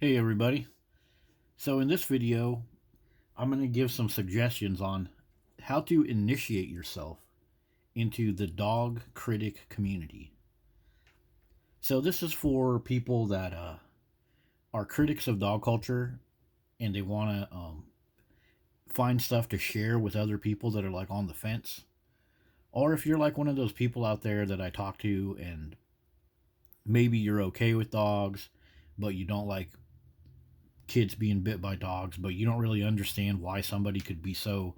Hey everybody. So in this video, I'm going to give some suggestions on how to initiate yourself into the dog critic community. So this is for people that are critics of dog culture and they want to find stuff to share with other people that are like on the fence. Or if you're like one of those people out there that I talk to and maybe you're okay with dogs, but you don't like kids being bit by dogs, but you don't really understand why somebody could be so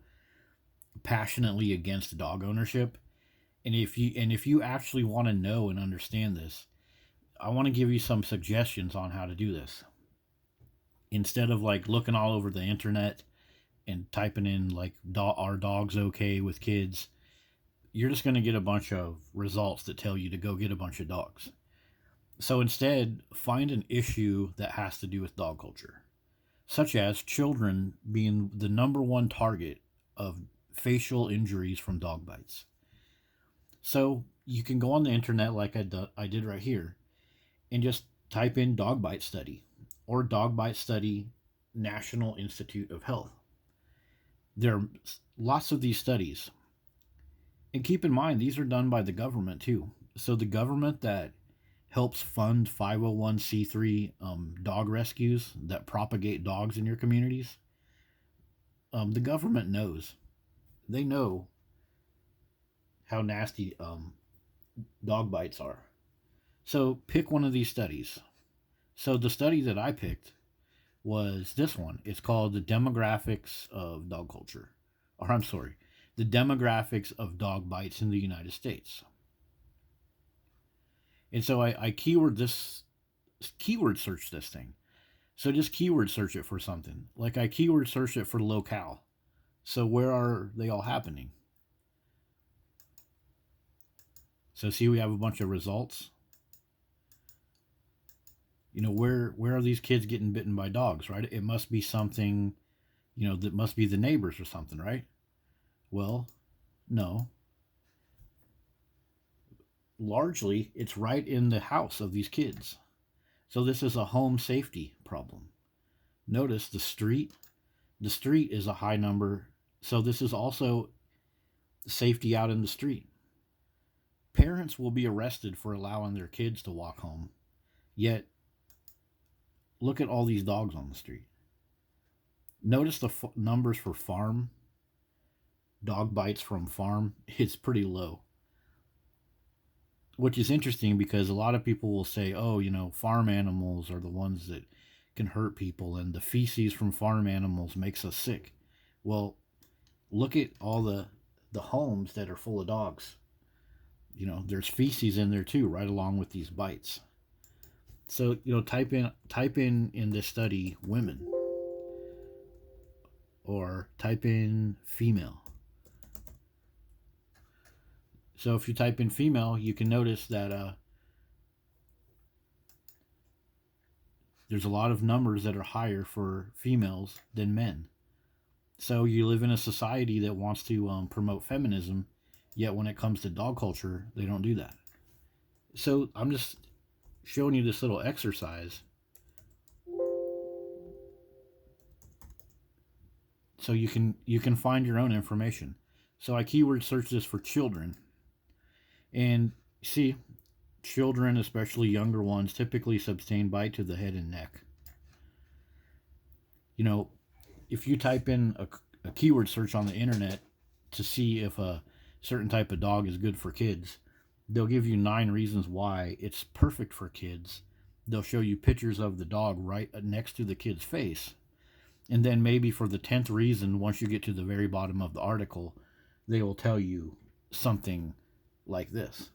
passionately against dog ownership. And if you actually want to know and understand this, I want to give you some suggestions on how to do this. Instead of like looking all over the internet and typing in like are dogs okay with kids, you're just going to get a bunch of results that tell you to go get a bunch of dogs. So instead, find an issue that has to do with dog culture, such as children being the number one target of facial injuries from dog bites. So you can go on the internet like I did right here and just type in dog bite study or dog bite study National Institute of Health. There are lots of these studies. And keep in mind, these are done by the government too. So the government that helps fund 501c3 dog rescues that propagate dogs in your communities, the government knows. They know how nasty dog bites are. So pick one of these studies. So the study that I picked was this one. It's called The Demographics of Dog Culture. Or I'm sorry, The Demographics of Dog Bites in the United States. And so I keyword search this thing. So just keyword search it for something. Like I keyword search it for locale. So where are they all happening? So see, we have a bunch of results. Where are these kids getting bitten by dogs, right? It must be something, that must be the neighbors or something, right? Well, no. Largely, it's right in the house of these kids. So this is a home safety problem. Notice the street. The street is a high number. So this is also safety out in the street. Parents will be arrested for allowing their kids to walk home. Yet, look at all these dogs on the street. Notice the numbers for farm. Dog bites from farm. It's pretty low. Which is interesting because a lot of people will say, oh, farm animals are the ones that can hurt people and the feces from farm animals makes us sick. Well, look at all the homes that are full of dogs. There's feces in there too, right along with these bites. So, type in this study women or type in female. So if you type in female, you can notice that there's a lot of numbers that are higher for females than men. So you live in a society that wants to promote feminism, yet when it comes to dog culture, they don't do that. So I'm just showing you this little exercise so you can find your own information. So I keyword search this for children, and see, children, especially younger ones, typically sustain bite to the head and neck. If you type in a keyword search on the internet to see if a certain type of dog is good for kids, they'll give you 9 reasons why it's perfect for kids. They'll show you pictures of the dog right next to the kid's face. And then maybe for the 10th reason, once you get to the very bottom of the article, they will tell you something like this.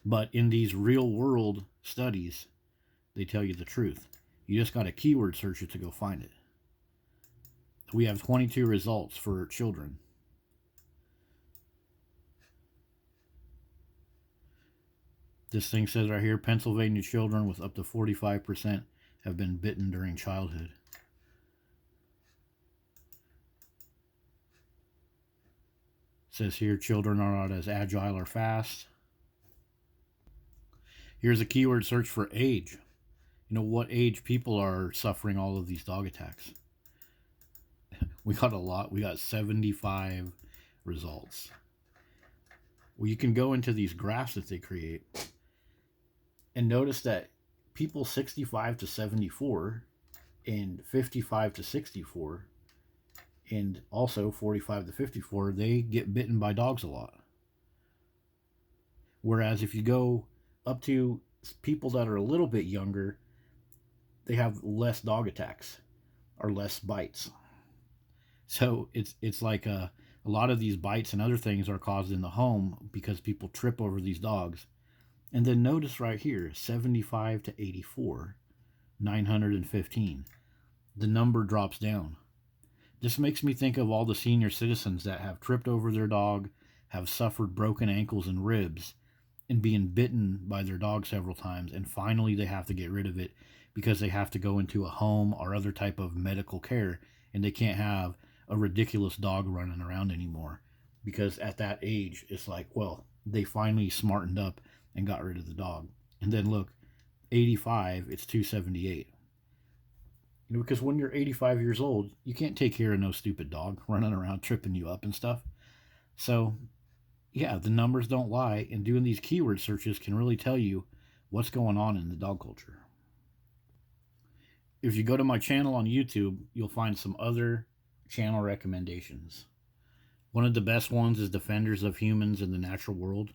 But in these real world studies, they tell you the truth. You just got to keyword search it to go find it. We have 22 results for children. This thing says right here, Pennsylvania children with up to 45% have been bitten during childhood. It says here, children are not as agile or fast. Here's a keyword search for age. what age people are suffering all of these dog attacks? We got a lot. We got 75 results. Well, you can go into these graphs that they create and notice that people 65 to 74 and 55 to 64 and also 45 to 54, they get bitten by dogs a lot. Whereas if you go up to people that are a little bit younger, they have less dog attacks or less bites. So it's like a lot of these bites and other things are caused in the home because people trip over these dogs. And then notice right here, 75 to 84, 915. The number drops down. This makes me think of all the senior citizens that have tripped over their dog, have suffered broken ankles and ribs, and being bitten by their dog several times, and finally they have to get rid of it because they have to go into a home or other type of medical care, and they can't have a ridiculous dog running around anymore because at that age it's like, well, they finally smartened up and got rid of the dog. And then look, 85, it's 278. Because when you're 85 years old, you can't take care of no stupid dog running around tripping you up and stuff. So yeah, the numbers don't lie, and doing these keyword searches can really tell you what's going on in the dog culture. If you go to my channel on YouTube, you'll find some other channel recommendations. One of the best ones is Defenders of Humans in the Natural World,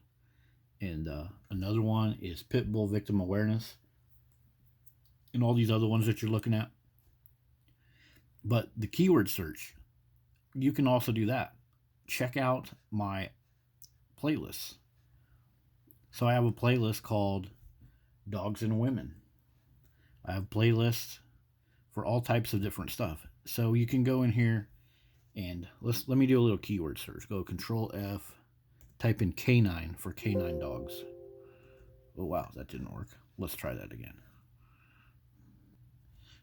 and another one is Pit Bull Victim Awareness, and all these other ones that you're looking at. But the keyword search, you can also do that. Check out my playlists. So I have a playlist called Dogs and Women. I have playlists for all types of different stuff. So you can go in here and let me do a little keyword search. Go Control F, type in canine for canine dogs. Oh wow, that didn't work. Let's try that again.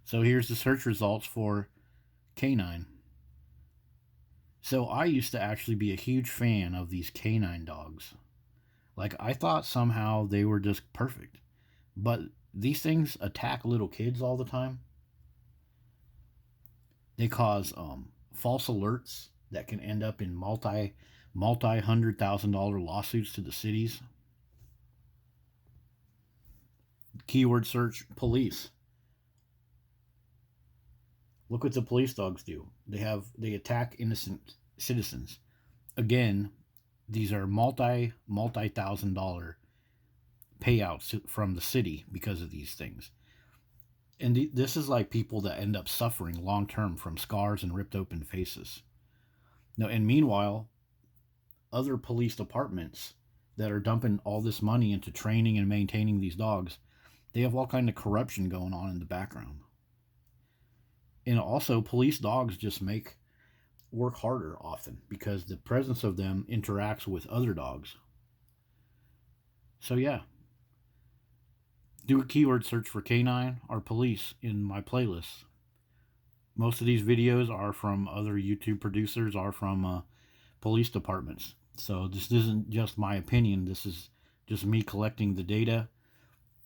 So here's the search results for canine. So I used to actually be a huge fan of these canine dogs. Like, I thought somehow they were just perfect. But these things attack little kids all the time. They cause false alerts that can end up in multi-$100,000 lawsuits to the cities. Keyword search, police. Look what the police dogs do. They attack innocent citizens. Again, these are multi-$1,000 payouts from the city because of these things. And this is like people that end up suffering long term from scars and ripped open faces. Now, and meanwhile, other police departments that are dumping all this money into training and maintaining these dogs, they have all kind of corruption going on in the background. And also, police dogs just make work harder often because the presence of them interacts with other dogs. So yeah, do a keyword search for canine or police in my playlist. Most of these videos are from other YouTube producers, are from police departments. So this isn't just my opinion. This is just me collecting the data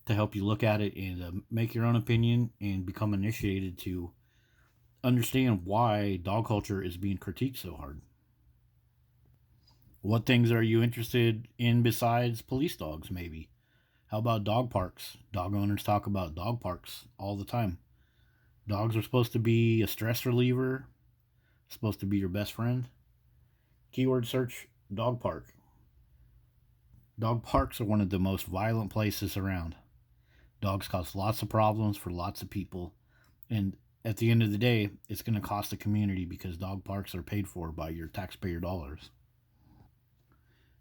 to help you look at it and make your own opinion and become initiated to understand why dog culture is being critiqued so hard. What things are you interested in besides police dogs, maybe? How about dog parks? Dog owners talk about dog parks all the time. Dogs are supposed to be a stress reliever, supposed to be your best friend. Keyword search, dog park. Dog parks are one of the most violent places around. Dogs cause lots of problems for lots of people, and at the end of the day, it's going to cost the community because dog parks are paid for by your taxpayer dollars.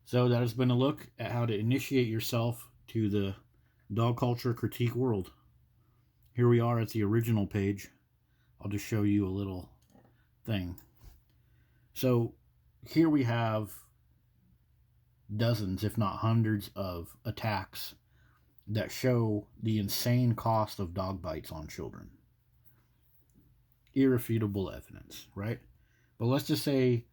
So that has been a look at how to initiate yourself to the dog culture critique world. Here we are at the original page. I'll just show you a little thing. So here we have dozens, if not hundreds, of attacks that show the insane cost of dog bites on children. Irrefutable evidence, right? But let's just say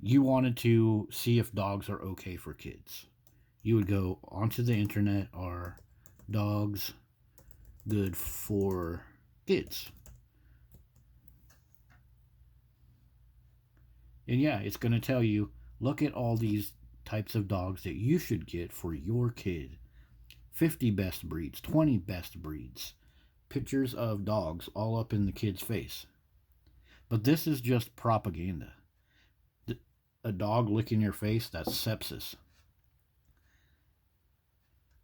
you wanted to see if dogs are okay for kids. You would go onto the internet or dogs good for kids. And yeah, it's going to tell you, look at all these types of dogs that you should get for your kid. 50 best breeds, 20 best breeds. Pictures of dogs all up in the kid's face. But this is just propaganda. A dog licking your face, that's sepsis.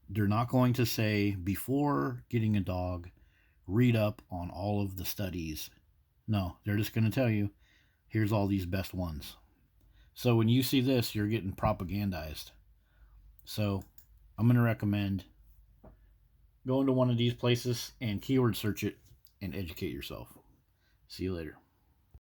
They're not going to say, before getting a dog, read up on all of the studies. No, they're just going to tell you, here's all these best ones. So when you see this, you're getting propagandized. So I'm going to recommend going to one of these places and keyword search it and educate yourself. See you later.